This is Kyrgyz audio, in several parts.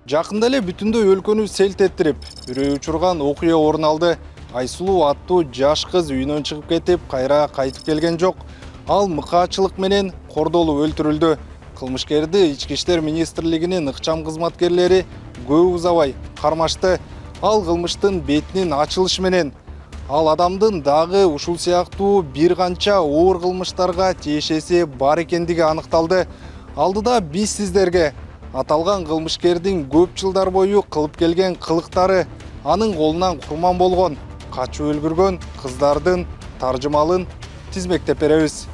Жакында эле бүтүндөй өлкөнү селт эттирип, үрөй учурган окуя орун алды. Айсулуу аттуу жаш кыз үйүнөн чыгып кетип, кайра кайтып келген жок. Ал мыкаачылык менен кордолуп өлтүрүлдү. Кылмышкерди Ички иштер министрлигинин ыкчам кызматкерлери көп узабай кармашты. Ал кылмыштын бетинин ачылышы менен ал адамдын дагы ушул сыяктуу бир канча оор кылмыштарга тиешеси бар экендиги аныкталды. Алдыда биз сиздерге аталган кылмышкердин көп жылдар бою кылып келген кылыктары, анын колунан курман болгон, качып өлгүргөн кыздардын таржымалын тизмектеп беребиз.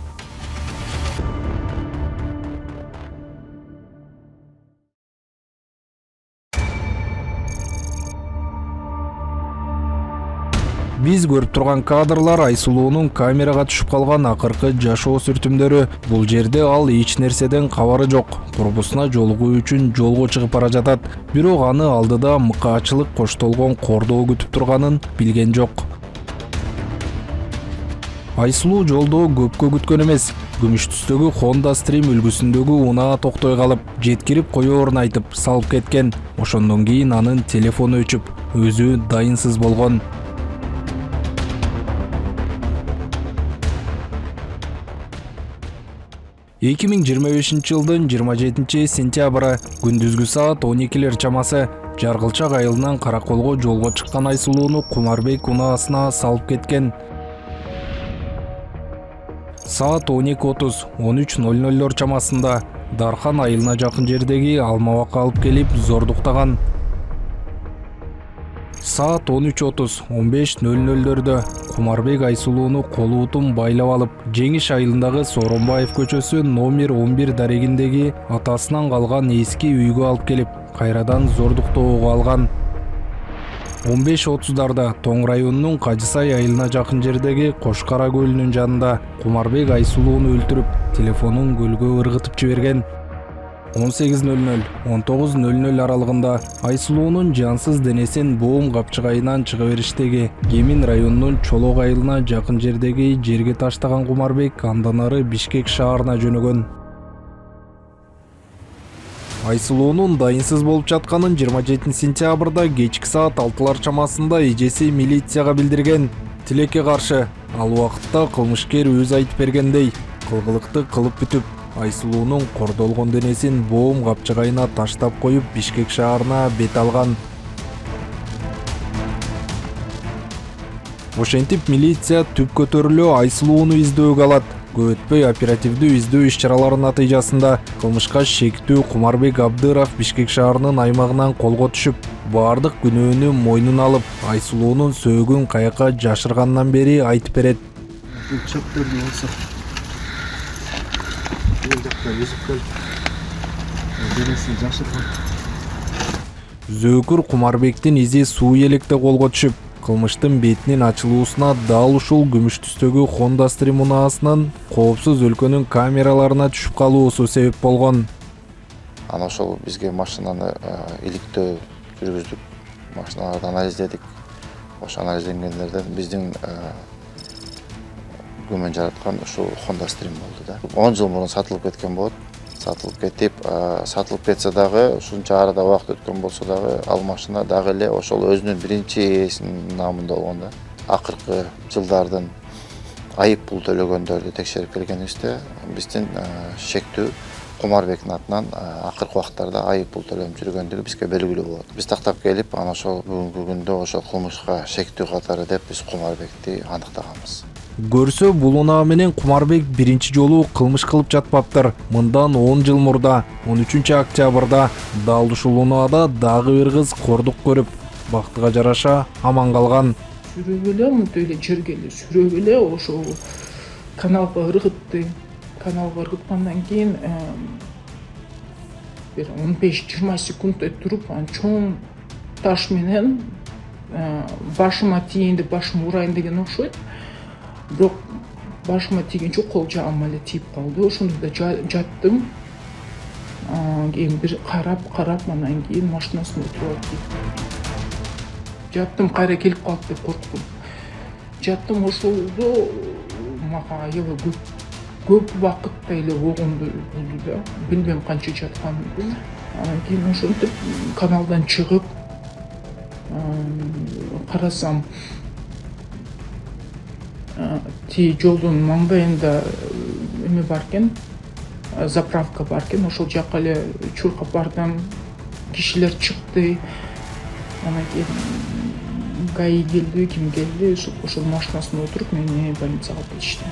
Биз көрүп турган кадрлар Айсулуунун камерага түшүп калган акыркы жашоо сүртүмдөрү. Бул жерде ал эч нерседен кабары жок. Курбусуна жолугуу үчүн жолго чыгып бара жатат. Бирок аны алдыда мыкаачылык коштолгон кордоо күтүп турганын билген жок. Айсулуу жолдо көпкө күткөн эмес. Күмүш түстөгү Honda Stream үлгүсүндөгү унаа токтой калып, жеткирип коёорун айтып салып кеткен. Ошондон кийин анын телефону өчүп, өзү дайынсыз болгон. 2025 жылдын 27 сентябры күндүзгү саат 12 чамасы Жаргылчак айылынан Караколго жолго чыккан Айсулууну Кумарбек унаасына салып кеткен. Саат 12:30 13:00 чамасында Дархан айылына жакын жердеги алмабакка алып келип зордуктаган. Саат 13:30 15:00 Кумарбек Айсулууну колуутун байлап алып, Жеңиш айылындагы Сооронбаев көчөсү номер 11 дарегиндеги атасынан калган эски үйгө алып келип, кайрадан зордуктоого алган. 15:30 Тоң районунун Кажысай айылына жакын жердеги Кошкара көлүнүн жанында Кумарбек Айсулууну өлтүрүп, телефонун көлгө ыргытып жиберген. 18:00 19:00 аралыгында Айсулуунун жансыз денесин боом капчыгайынан чыга бериштеги Кемин районунун Чолок айылына жакын жердеги жерге таштаган Кумарбек андан ары Бишкек шаарына жөнөгөн. Айсулуунун дайынсыз болуп жатканын 27 сентябрда кечки саат 6 чамасында эжеси милицияга билдирген. Тилекке каршы, ал убакытта кылмышкер өз айтып бергендей, кылгылыкты кылып бүтүп, Айсулуунун кордолгон денесин боом капчыгайына таштап коюп Бишкек шаарына бет алган. Ошентип милиция түп көтөрүлө Айсулууну издөөгө алат. Көп өтпөй оперативдүү издөө иш-чаралары натыйжасында кылмышка шектүү Кумарбек Абдыров Бишкек шаарынын аймагынан колго түшүп, бардык күнөөнү мойнуна алып, Айсулуунун сөөгүн каяка жашыргандан бери айтып берет. Зөөкүр Кумарбектин изи суу электе колго түшүп, кылмыштын бетинин ачылуусуна дал ушул күмүш түстөгү Honda Stream унаасынын коопсуз өлкөнүн камераларына түшүп калуусу себеп болгон. Ана ошол бизге машинаны иликтөө жүргүздүк, машиналарды анализдедик. Ошо анализденгендерден биздин күмөн жараткан ушул Honda Stream болду да. 10 жыл мурун сатылып кеткен болот. Сатылып кетсе дагы, ушунча арада убакыт өткөн болсо дагы, ал машина дагы эле ошол өзүнүн биринчи ээсинин намында болгон да. Акыркы жылдардын айып пул төлөгөндөрдү текшерип келгенибизде, биздин шектүү Кумарбектин атынан акыркы убакыттарда айып пул төлөнүп жүргөндүгү бизге белгилүү болот. Биз тактап келип, ана ошол бүгүнкү күндө ошол кылмышка шектүү катары деп биз Кумарбекти аныктаганбыз. Көрсө, бул унаа менен Кумарбек биринчи жолу кылмыш кылып жатпаптыр. Мындан 10 жыл мурда, 13 октябрда дал ушул унаада дагы бир кыз кордук көрүп, бактыга жараша аман калган. Сүрөп эле мынтип эле жерге эле сүрөп эле ошол каналга ыргытты. Каналга ыргыткандан кийин бир 15-20 секунд туруп, чоң таш менен башыма тийин деп, башымы урайын деген окшойт. Бирок башыма тийгенче кол жагыма эле тийип калды. Ошондо да жаттым. Кийин бир карап, анан кийин машинасына отуруп алып жаттым, кайра келип калат деп корктум. Жаттым, ошолдо мага аябай көп убакытта эле болгондой болду да. Билбейм канча жатканымды. Анан кийин ошентип каналдан чыгып карасам, тиги жолдун маңдайында эме бар экен, заправка бар экен. Ошол жака эле чуркап бардым. Кишилер чыкты. Анан кийин ГАИ келди, ким келди, ошол машинасына отуруп мени больницага алып кетишти.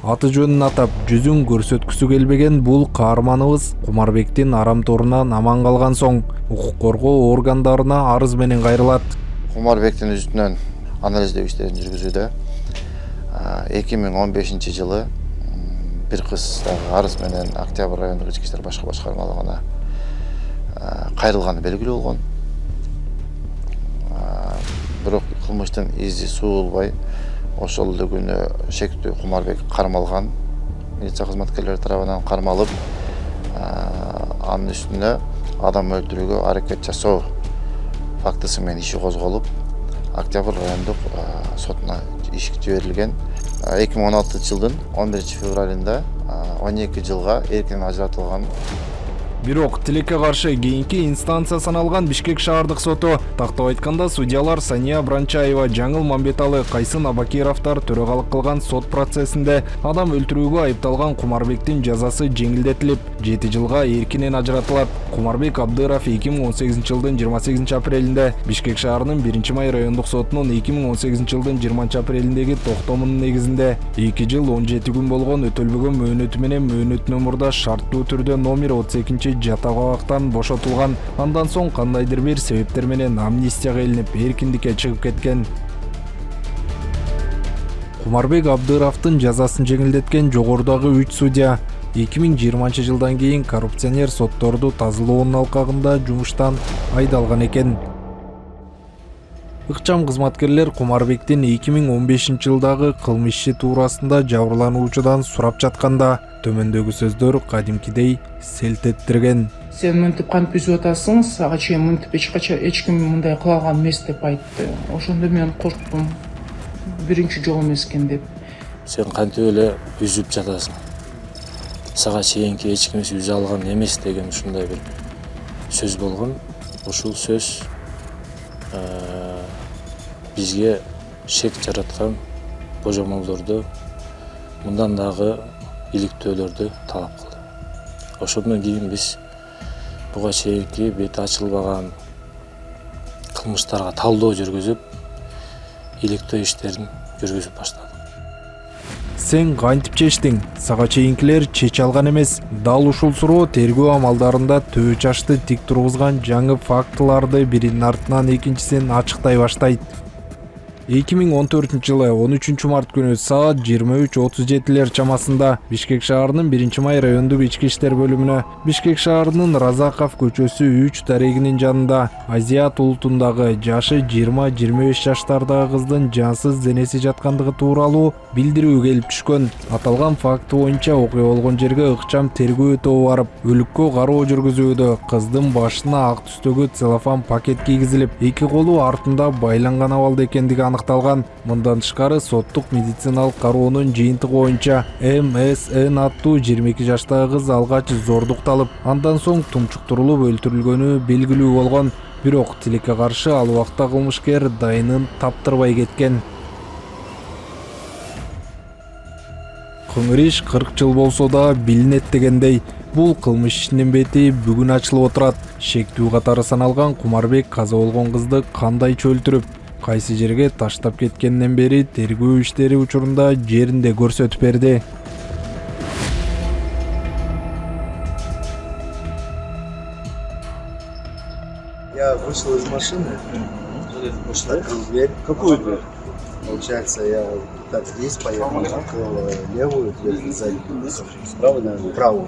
Аты жөнүн атап, жүзүн көрсөткүсү келбеген бул каарманыбыз Кумарбектин арам торунан аман калган соң укук коргоо органдарына арыз менен кайрылат. Кумарбектин үстүнөн анализдөө иштерин жүргүзүүдө 2015 жылы бир кыз арыз менен Октябрь райондук ички иштер башкы башкармалыгына кайрылганы белгилүү болгон. Бирок кылмыштын изи суулбай ошол эле күнү шектүү Кумарбек кармалган, милиция кызматкерлери тарабынан кармалып, анын үстүнө адам өлтүрүүгө аракет жасоо фактысы менен иши козголуп, Октябрь райондук сотуна иш жиберилген. 2016 жылдын 11 февралында 12 жылга эркинен ажыратылган. Бирок тилекке каршы кийинки инстанция саналган Бишкек шаардык соту, тактап айтканда судьялар Сания Бранчаева, Жаңыл Мамбеталы, Кайсын Абакировдор төрөгалык кылган сот процессинде адам өлтүрүүгө айыпталган Кумарбектин жазасы жеңилдетилип, 7 жылга эркинен ажыратылат. Кумарбек Абдыров 2018 жылдын 28 апрелинде Бишкек шаарынын 1-май райондук сотунун 2018 жылдын 20 апрелиндеги токтомунун негизинде 2 жыл 17 күн болгон өтөлбөгөн мөөнөтү менен мөөнөтүнүн мурда шарттуу түрдө номер 32 жатак абактан бошотулган. Андан соң кандайдыр бир себептер менен амнистияга илинип эркиндикке чыгып кеткен. Кумарбек Абдыровдун жазасын жеңилдеткен жогорудагы 3 судья 2020 жылдан кийин коррупционер сотторду тазалоонун алкагында жумуштан айдалган экен. Ыкчам кызматкерлер Кумарбектин 2015 жылдагы кылмыш иши туурасында жабырлануучудан сурап жатканда төмөндөгү сөздөр кадимкидей селт эттирген. Сен мынтип кантип үзүп атасың, ага чейин мынтип эч ким мындай кыла алган эмес деп айтты. Ошондо мен корктум. Биринчи жол эмес экен деп. Сен кантип эле үзүп жатасың? Сага чейинки эч ким үзө алган эмес деген ушундай бир сөз болгон. Ушул сөз бизге шек жараткан божомолдорду, мындан дагы иликтөөлөрдү талап кылды. Ошондон кийин биз буга чейинки бети ачылбаган кылмыштарга талдоо жүргүзүп, иликтөө иштерин жүргүзүп баштадык. Сен кантип чечтиң? Сага чейинкилер чече алган эмес. Дал ушул суроо тергөө амалдарында төбө чачты тик тургузган жаңы фактыларды биринин артынан экинчисин ачыктай баштайт. 2014 жылы 13 март күнү саат 23:37 чамасында Бишкек шаарынын 1-май райондук ички иштер бөлүмүнө Бишкек шаарынын Разаков көчөсү 3 дарегинин жанында Азиат улутундагы жашы 20-25 жаштардагы кыздын жансыз денеси жаткандыгы тууралуу билдирүү келип түшкөн. Аталган факт боюнча окуя болгон жерге ыкчам тергөө тобу барып, өлүккө кароо жүргүзүүдө кыздын башына ак түстөгү целлофан пакет кийгизилип, эки колу артында байланган абалда экендиги аныкталган. Мындан тышкары соттук медициналык кароонун жыйынтыгы боюнча МСН аттуу 22 жаштагы кыз алгач зордукталып, андан соң тумчуктурулуп өлтүрүлгөнү белгилүү болгон. Бирок тилекке каршы ал убакта кылмышкер дайынын таптырбай кеткен. Кыңыр иш 40 жыл болсо да билинет дегендей, бул кылмыш ишинин бети бүгүн ачылып отурат. Шектүү катары саналган Кумарбек каза болгон кызды кандайча өлтүрүп, кайсы жерге таштап кеткенден бери тергөө иштери учурунда жеринде көрсөтүп берди. Я вышел из машины, открыл дверь. Какую дверь? Получается, я так здесь поехал, открыл левую дверь, заднюю. Правую, наверное? Правую.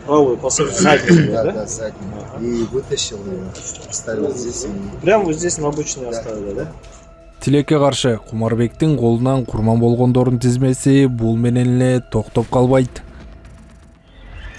Правую, по сути, заднюю, да? Да, заднюю. И вытащил ее, оставил здесь. Прямо вот здесь на обочине оставили, да? Тилекке каршы Кумарбектин колунан курман болгондордун тизмеси бул менен эле токтоп калбайт.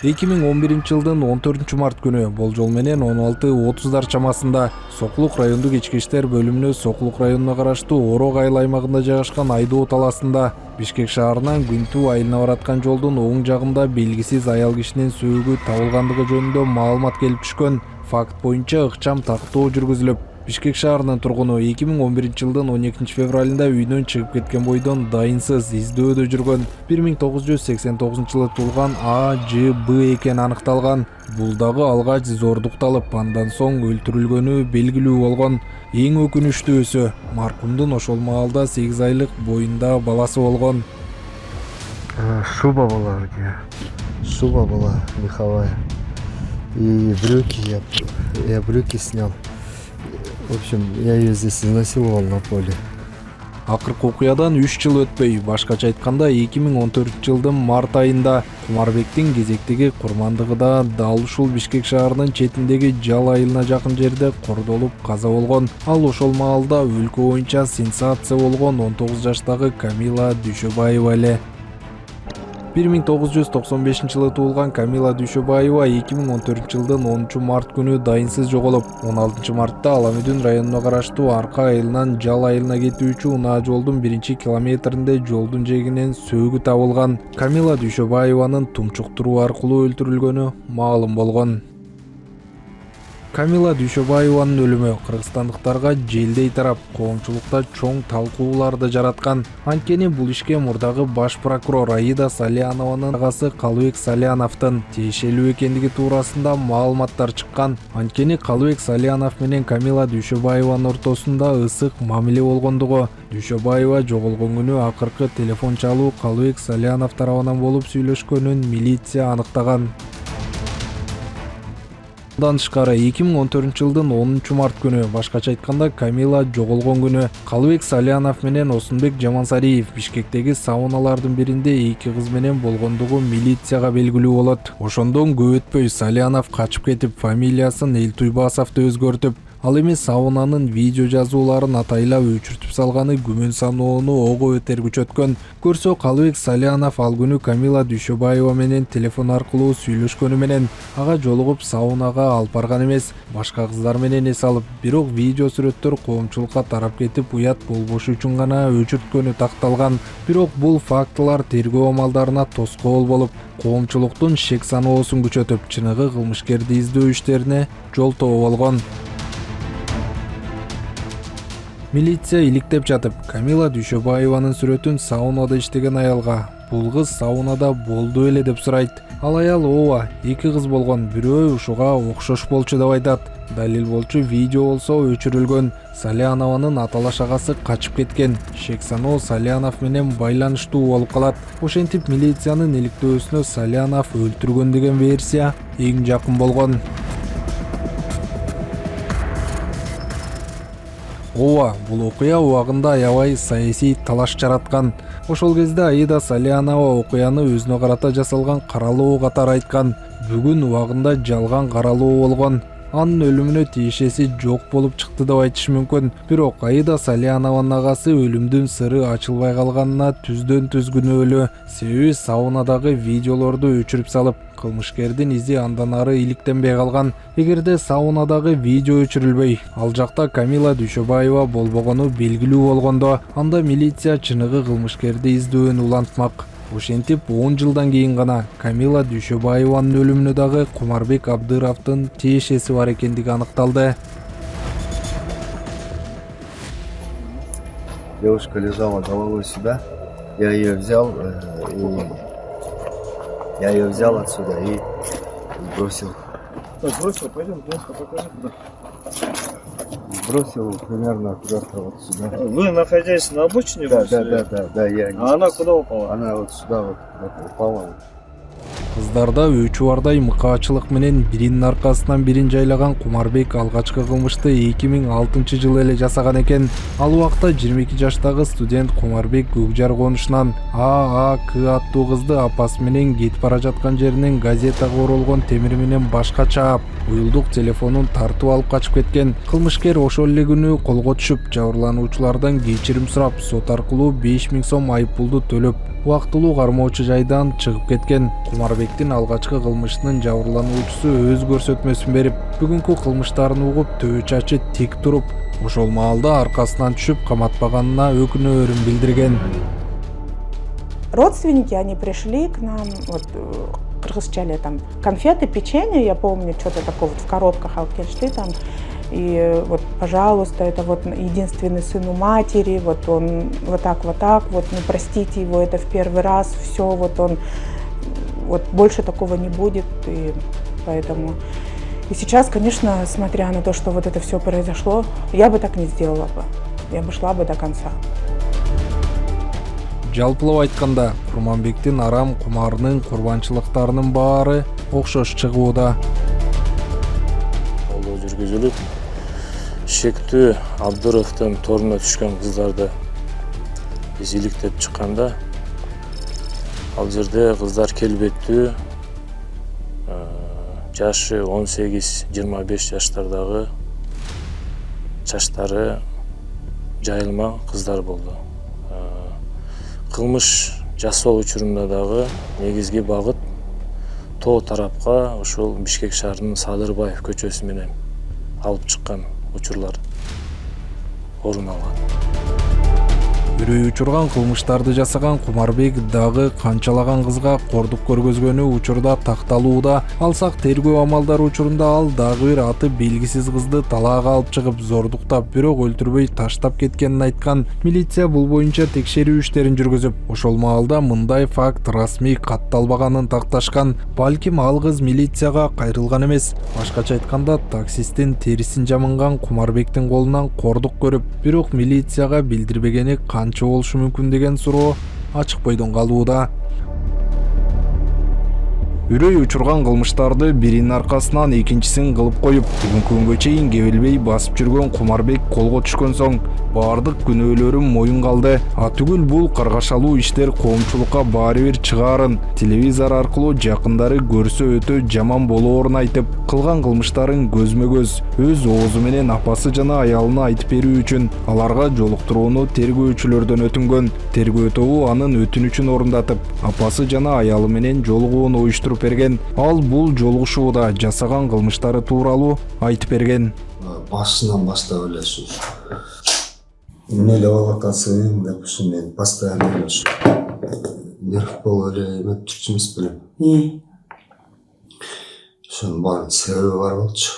2011-жылдын 14-март күнү болжол менен 16:30 чамасында Сокулук райондук ички иштер бөлүмүнө Сокулук районуна караштуу Орок айыл аймагында жайгашкан Айдоо талаасында Бишкек шаарынан Күнтүү айылына бараткан жолдун оң жагында белгисиз аял кишинин сөөгү табылгандыгы жөнүндө маалымат келип түшкөн. Факт боюнча ыкчам тактоо жүргүзүлүп, Бишкек шаарынын тургуну 2011-жылдын 12 февралында үйүнөн чыгып кеткен бойдон дайынсыз издөөдө жүргөн 1989-жылы туулган А.Ж.Б. экен аныкталган. Бул дагы алгач зордукталып, андан соң өлтүрүлгөнү белгилүү болгон. Эң өкүнүчтүүсү, маркумдун ошол маалда 8 айлык боюнда баласы болгон. Шуба была у нее. Шуба была меховая. И брюки я брюки снял. В общем, я ее здесь изнасиловал на поле. Акыркы окуядан 3 жыл өтпөй, башкача айтканда 2014-жылдын март айында Кумарбектин кезектеги курмандыгы да дал ушул Бишкек шаарынын четиндеги Жал айылына жакын жерде кордолуп каза болгон. Ал ошол маалда өлкө боюнча сенсация болгон 19 жаштагы Камила Дүйшөбаева эле. 1995-жылы туулган Камила Дүйшөбаева 2014-жылдын 10-март күнү дайынсыз жоголуп, 16-мартта Аламүдүн районуна караштуу Арка айылынан Жал айылына кетүүчү унаа жолдун 1-километринде жолдун жээгинен сөөгү табылган. Камила Дүйшөбаеванын тумчуктуруу аркылуу өлтүрүлгөнү маалым болгон. Камила Дүйшөбаеванын өлүмү кыргызстандыктарга желдей тарап, коомчулукта чоң талкууларды жараткан. Анткени бул ишке мурдагы баш прокурор Аида Салиянованын агасы Калыбек Салияновдун тиешелүү экендиги туурасында маалыматтар чыккан. Анткени Калыбек Салиянов менен Камила Дүйшөбаеванын ортосунда ысык мамиле болгондугу, Дүйшөбаева жоголгон күнү акыркы телефон чалуу Калыбек Салиянов тарабынан болуп сүйлөшкөнүн милиция аныктаган. Андан тышкары 2014-жылдын 10-март күнү, башкача айтканда Камила жоголгон күнү, Калыбек Салиянов менен Осунбек Жамансариев Бишкектеги сауналардын биринде 2 кыз менен болгондугу милицияга белгилүү болот. Ошондон көп өтпөй Салиянов качып кетип, фамилиясын Элтуйбасовду өзгөртүп, ал эми саунанын видео жазууларын атайлап өчүртүп салганы күмөн саноону ого бетер күчөткөн. Көрсө Калыбек Салиянов ал күнү Камила Дүйшөбаева менен телефон аркылуу сүйлөшкөнү менен ага жолугуп саунага алып барган эмес, башка кыздар менен эс алып, бирок видео сүрөттөр коомчулукка тарап кетип, уят болбошу үчүн гана өчүрткөнү такталган. Бирок бул фактылар тергөө амалдарына тоскоол болуп, коомчулуктун шек саноосун күчөтүп, чыныгы кылмышкерди издөө иштерине жол тобо болгон. Милиция иликтеп жатып, Камила Дүйшөбаеванын сүрөтүн саунада иштеген аялга «Бул кыз саунада болду эле» деп сурайт. Ал аял ооба, 2 кыз болгон, бирөө ушуга окшош болчу деп айтат. Далил болчу видео болсо өчүрүлгөн. Салиянованын аталаш агасы качып кеткен. Шек саноо Салиянов менен байланыштуу болуп калат. Ошентип милициянын иликтөөсүнө Салиянов өлтүргөн деген версия эң жакын болгон. Ооба, бул окуя убагында аябай саясий талаш жараткан. Ошол кезде Аида Салиянова окуяны өзүнө карата жасалган каралоо катары айткан. Бүгүн убагында жалган каралоо болгон. Анын өлүмүнө тиешеси жок болуп чыкты деп айтыш мүмкүн. Бирок Аида Салиянованын агасы өлүмдүн сыры ачылбай калганына түздөн түз күнөөлүү. Себеби саунадагы видеолорду өчүрүп салып, кылмышкердин изи андан ары иликтенбей калган. Эгерде саунадагы видео өчүрүлбөй, ал жакта Камила Дүйшөбаева болбогону белгилүү болгондо, анда милиция чыныгы кылмышкерди издөөн улантмак. Ошентип 10 жылдан кийин гана Камила Дүйшөбаеванын өлүмүнө дагы Кумарбек Абдыровдун тиешеси бар экендиги аныкталды. Девушка лежала головой сюда. Я ее взял отсюда и бросил. Так, бросил, пойдем, покажи куда. Бросил примерно куда-то вот сюда. Вы находясь на обочине? Да, я не... А она куда упала? Она вот сюда вот куда-то упала. Кыздарда өчү бардай мыкаачылык менен биринин аркасынан бирин жайлаган Кумарбек алгачкы кылмышты 2006-жылы эле жасаган экен. Ал убакта 22 жаштагы студент Кумарбек Көкжар конушунан ААК аттуу кызды апасы менен кетип бара жаткан жеринен газетага оролгон темир менен башка чаап, уюлдук телефонун тартып алып качып кеткен. Кылмышкер ошол эле күнү колго түшүп, жабырлануучулардан кечирим сурап, сот аркылуу 5000 сом айып пулду төлөп, убактылуу кармоочу жайдан чыгып кеткен. Кумарбек Кумарбектин алгачкы кылмышынын жабырлануучусу өз көрсөтмөсүн берип, бүгүнкү кылмыштарын угуп төбө чачы тик туруп, ошол маалда аркасынан түшүп каматпаганына өкүнөөрүн билдирген. Родственники, они пришли к нам, вот кыргызча там конфеты, печенье, я помню, что-то такое вот в коробках алкеншли там. И вот, пожалуйста, это вот единственный сын у матери, вот он вот так, вот, ну простите его, это в первый раз, все, вот он, вот больше такого не будет, и поэтому... И сейчас, конечно, смотря на то, что вот это все произошло, я бы так не сделала бы, я бы шла бы до конца. Жалпылап айтканда, Курманбектин арам кумарынын курбанчылыктарынын баары окшош чыгууда. Колдоо жүргүзүлүп, шектүү Абдыровдун торуна түшкөн кыздарды биз иликтеп чыкканда, ал жерде кыздар келбеттүү, жашы 18-25 жаштардагы, чачтары жайылма кыздар болду. Кылмыш жасоо учурунда дагы негизги багыт тоо тарапка ошол Бишкек шаарынын Садырбаев көчөсү менен алып чыккан учурлар орун алган. Үрөй учурган кылмыштарды жасаган Кумарбек дагы канчалаган кызга кордук көргөзгөнү учурда такталууда. Алсак тергөө амалдары учурунда ал дагы бир аты белгисиз кызды талаага алып чыгып зордуктап, бирок өлтүрбөй таштап кеткенин айткан. Милиция бул боюнча текшерүү иштерин жүргүзүп, ошол маалда мындай факт расмий катталбаганын такташкан. Балким ал кыз милицияга кайрылган эмес. Башкача айтканда, таксисттин терисин жамынган Кумарбектин колунан кордук көрүп, бирок милицияга билдирбегени канча болушу мүмкүн деген суроо ачыкпойдон калууда. Үрөй учурган кылмыштарды биринин аркасынан экинчисин кылып коюп, бүгүнкү күнгө чейин кебелбей басып жүргөн Кумарбек колго түшкөн соң баардык күнөөлөрүн моюнга алды. Түгүл бул каргашалуу иштер коомчулукка баары бир чыгаарын, телевизор аркылуу жакындары көрсө өтө жаман болоорун айтып, кылган кылмыштарын көзмө-көз өз оозу менен апасы жана аялына айтып берүү үчүн аларга жолуктурууну тергөөчүлөрдөн өтүнгөн. Тергөө тобу анын өтүнүчүн орундатып, апасы жана аялы менен жолугууну уюштуруп берген. Ал бул жолугушууда жасаган кылмыштары тууралуу айтып берген. Башынан баштап эле ушу эмне болуп атасың деп ушу мен постоянно ушу нерв болуп эле эметип жүрчү эмес белем. Ошонун баардын себеби бар болчу.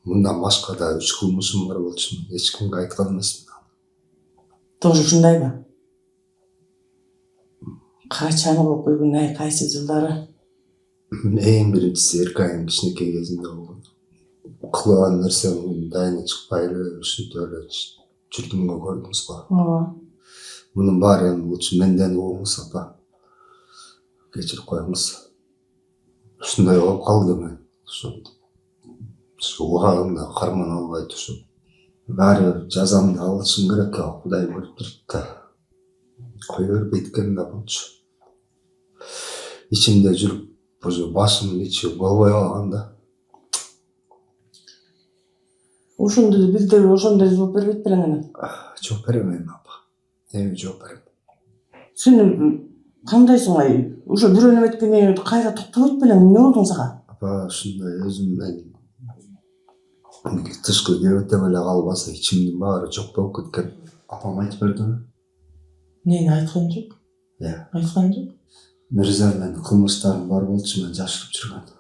Мындан башка да 3 кылмышым бар болчу. Эч кимге айткан эмесмин. Тоже ушундайбы? Качан болуп койгон, кайсы жылдары? Эң биринчиси эркайым кичинекей кезинде болгон. Кылган нерсем дайыны чыкпай эле ушинтип эле жүрдүмгө көрдүңүз го. Мунун баары эми лучше менден угуңуз, апа. Кечирип коюңуз. Ушундай болуп калды мен. Ушу убагымда карман албайт ушу. Баары бир жазамды алышым керек, Кудай көрүп турат да. Кое бербейт экен да болчу. Ичимде жүрүп, уже башымдын ичи болбой калган да. Ошондо бизде ошондой жооп бербейт белең эми. Жооп берем, апа. Эми жооп берем. Сен кандайсың ай? Ошо бирөөнү эметкени кайра токтойт белең, эмне болдуң сага? Апа, ушундай өзүм мен тышкы кебетем эле калбаса, ичимдин баары жок болуп кеткен. Апам айтып бердиби? Нени айткан жок? Айткан жок. Мирза, мен кылмыштарым бар болчу, мен жашырып жүргөн.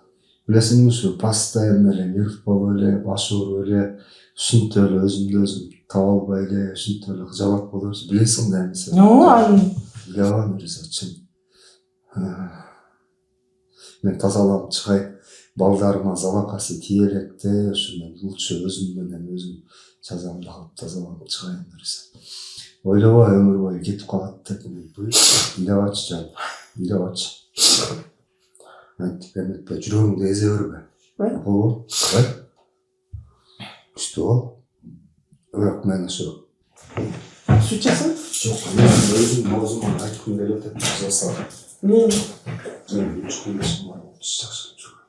Билесиңби, ушу постоянно эле нерв болуп эле, баш ооруп эле, ушинтип эле өзүмдү өзүм таба албай эле, ушинтип эле кыжабат болуп, билесиң да эмесе. Ооба, Мирза, чын. Мен тазаланып чыгай, балдарыма залакасы тие электе, ушу мен лучше өзүм менен өзүм жазамды алып тазаланып чыгайын Мирза. Ойлобой өмүр бою кетип калат деп илебачы жан, илебачы. Антип эметпе, жүрөгүңдү эзе бербе. Болбу? Күчтүү бол. Бирок мен ошо Сучасың? жок, мен өзүм оозуман айткым келип атат, жаза. Мен 3 күнчү бар болчу, жашырып жүргөн.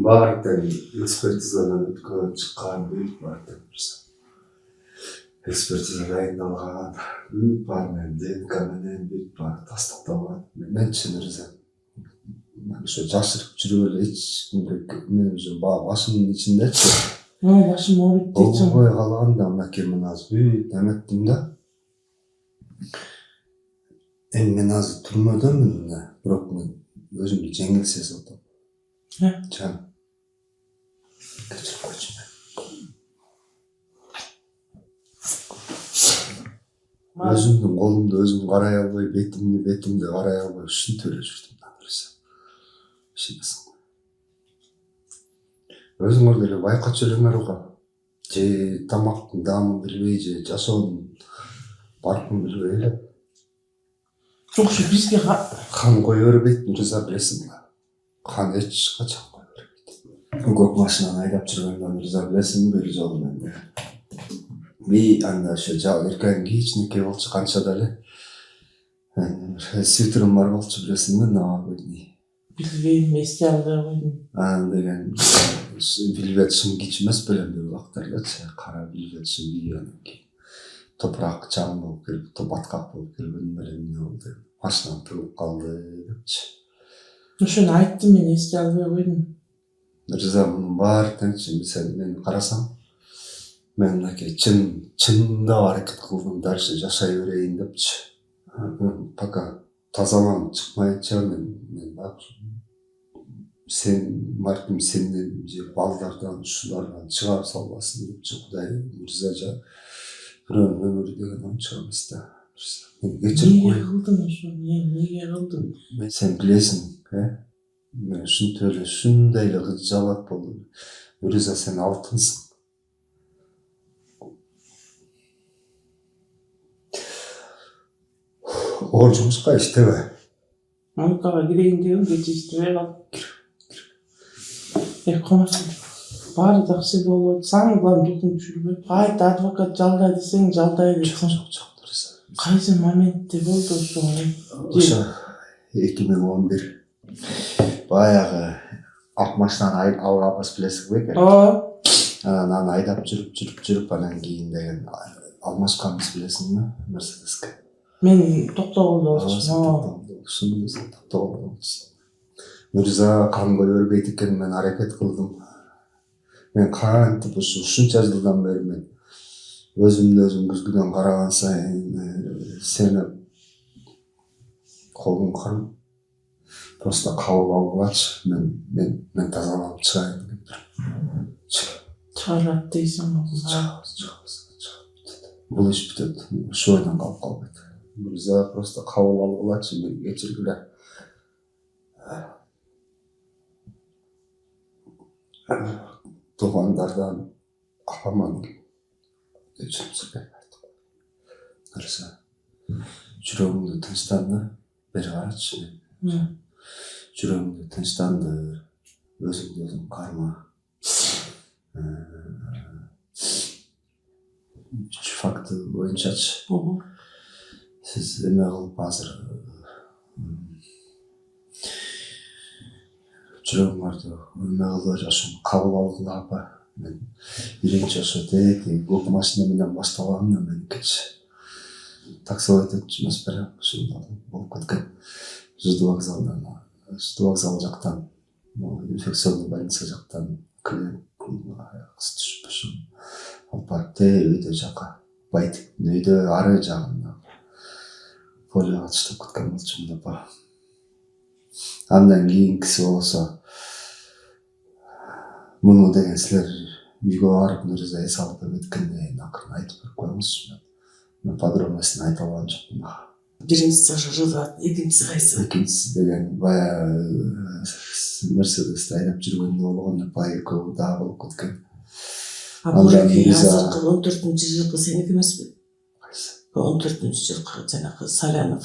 Баардык экспертизадан өткөн чыккан бүт бар деп берсе. Экспертиза дайындалган, бүт бар менен ДНК менен бүт бар тастыкталган. Мен чын Мирза. ошо жашырып жүрүп эле эч кимге мен уже баягы башымдын ичиндечи Башым ооруйт дейчиң. болбой калганда мынакей мен азыр бүт эметтим да. Эми мен азыр түрмөдөмүн да, бирок мен өзүмдү жеңил сезип атам. Жан. Кечирип койчу. Өзүмдүн колумду өзүм карай албай, бетимди карай албай ушинтип эле жүрдүм да нерсе. Ишенесиң. Өзүңөр деле байкап жүрүңөр го. Же тамактын даамын билбей, же жашоонун баркын билбей эле. Жок, ушу бизге Хан кое бербейт, Мирза билесиң да. Хан эч качан кое бербейт. Көк машинаны айдап жүргөндө Мирза билесиң бир жолу менде. Анда ошо эркегин кичинекей болчу канча да эле. Свитерим бар болчу билесиңби, новогодний. билбейм, эске албай койдум. Деген билбет шым кич эмес белем бир убактарлачы, кара билбет шым кийген. Топурак чаң болуп келип, баткак болуп келген менен эмне болду? Машинам тыгылып калды депчи. Ошону айттым, мен эске албай койдум. Мирза мунун баары теңчи, сен мени карасаң, мен мынакей чынында аракет кылдым, дальше жашай берейин депчи. Пока тазаланып чыкмайынча мен сен марким сенден же балдардан ушулардан чыгарып салбасын депчи. Кудай Мирзажа бирөөнүн өмүрү деген ончо эмес да. Кечирип кой. Эмне кылдым ошо? Эмнеге кылдым? Сен билесиң, мен ушинтип эле ушундай эле кыжалат болдум. Мирза, сен алтынсың. Оор жумушка иштебе. Анкага кирейин дегем, кече иштебей калдым. Комасың. Баары жакшы болот. Саны улам дутун түшүрбөй. Кайта адвокат жалдай десең жалдай дейт. Жок. Кайсы моментте болду ошо? Ошо 2011 баягы ак машинаны алабыз билесиңби? Анан айдап жүрүп анан кийин деген алмашканбыз билесиңби? Мерседеске. Мен токтогулда болчумун. Мирза кан кое бербейт экен, мен аракет кылдым. Мен кантип ушунча жылдан бери мен өзүмдү өзүм күзгүдөн караган сайын сени колуң карып просто кабыл алгылачы, мен тазаланып чыгайын деп. Чыгарат дейсиң. Бул иш бүтөт. Ошо ойдон калып калбайт. Мирза просто кабыл алгылачы, мени кечиргиле. Туугандардан апаман кечирип айтып. Нерсе. Жүрөгүңдү тынчтанды, бери карачы. Жүрөгүңдү тынчтандыр, өзүңдү өзүң карма. Үч факты боюнчачы. Сиз эме кылып азыр жүрөгүңөрдү эме кылып ошону кабыл алгыла. Мен биринчи ошо теги көк машина менен башталган да меникичи. Таксилет этчү эмес белем, ушундай болуп кеткен. Жыды вокзал жактан, инфекционный больница жактан клиент кыз түшүп ошону алып барып үйдө жака Байтиктин үйдө ары жагында полияга таштап кеткен болчумун апа. Андан кийинкиси болсо муну деген силер үйгө барып Мирза эс алып кеткенде акырын айтып берип коюңузчу. Мен подробностун айта алган жокмун. Биринчиси Жыда, экинчиси кайсы? Экинчиси деген баягы Мерседести айдап жүргөндө болгон апа экөө да болуп кеткен. Бул азыркы 14-жылкы сеники эмеспи? Кайсы? 14-жылкы жанагы Салянов.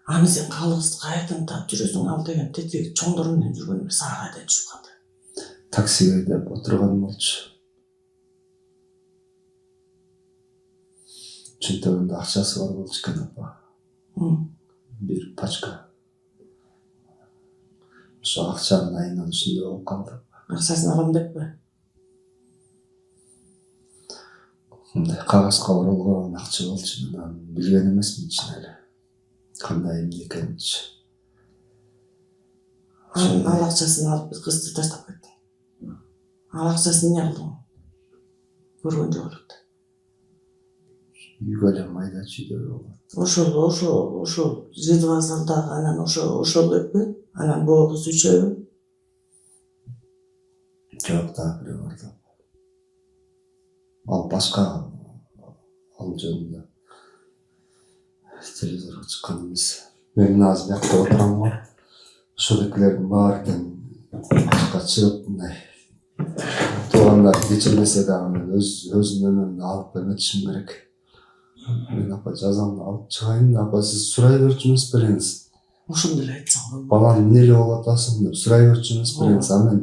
Аны сен калыбызды кайрадан таап жүрөсүң ал деген тетиги чоңдор менен жүргөн эмес, ага кайдан түшүп калды. Таксиге деп отурган болчу. Чөнтөгүндө акчасы бар болчу экен апа. Бир пачка. Ошо акчанын айынан ушундай болуп калды. Акчасын алам деппи? Мындай кагазга оролгон акча болчу, мен аны билген эмесмин чын эле. Кандай эмне экенинчи. Al akçasını alıp biz kızdı taştap ettik. Al akçasını ne aldın? Görünce olurdu. Үйгө эле майда чүйдөр болот. Ошол 7 вазалда анан ошол өппү, анан боğuz üçöbү. Жок, так бире барды. Ал башка ал жөнүндө телевизорго чыккан эмес. Мен азыр бияқта отурам го. Ошол экилердин баары тең башка чыгып мындай туугандар кечирбесе дагы мен өзүнүн өмүрүмдү алып берметишим керек. Мен апа жазамды алып чыгайын, апа сиз сурай берчү эмес бериңиз. Ошондо эле айтсаң болот. Балам эмне эле болуп атасың деп сурай берчү эмес бериңиз. А мен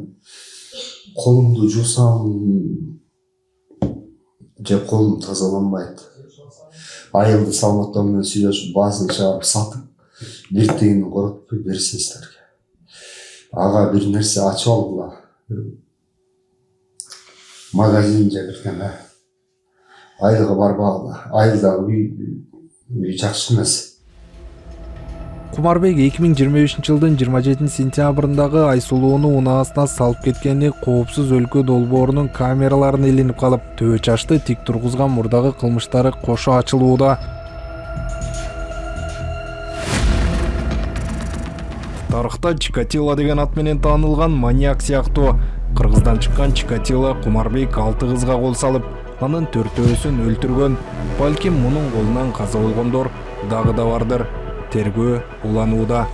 колумду жуусам же колум тазаланбайт. Айылды салмактоо менен сүйлөшүп баасын чыгарып сатып биртигин коротпой берсиңиздерге. Ага бир нерсе ачып алдыла. Магазин же бирдеме. Айлыгы барбагыла. Айылдагы үй жакшы эмес. Кумарбек 2025 жылдын 27 сентябрындагы Айсулууну унаасына салып кеткени коопсуз өлкө долбоорунун камераларына илинип калып, төбө чачты тик тургузган мурдагы кылмыштары кошо ачылууда. Тарыхта Чикатило деген ат менен таанылган маньяк сыяктуу Кыргыздан чыккан Чикатило Кумарбек 6 кызга кол салып, анын 4-өсүн өлтүргөн. Балким мунун колунан каза болгондор дагы да бардыр. Тергөө уланууда.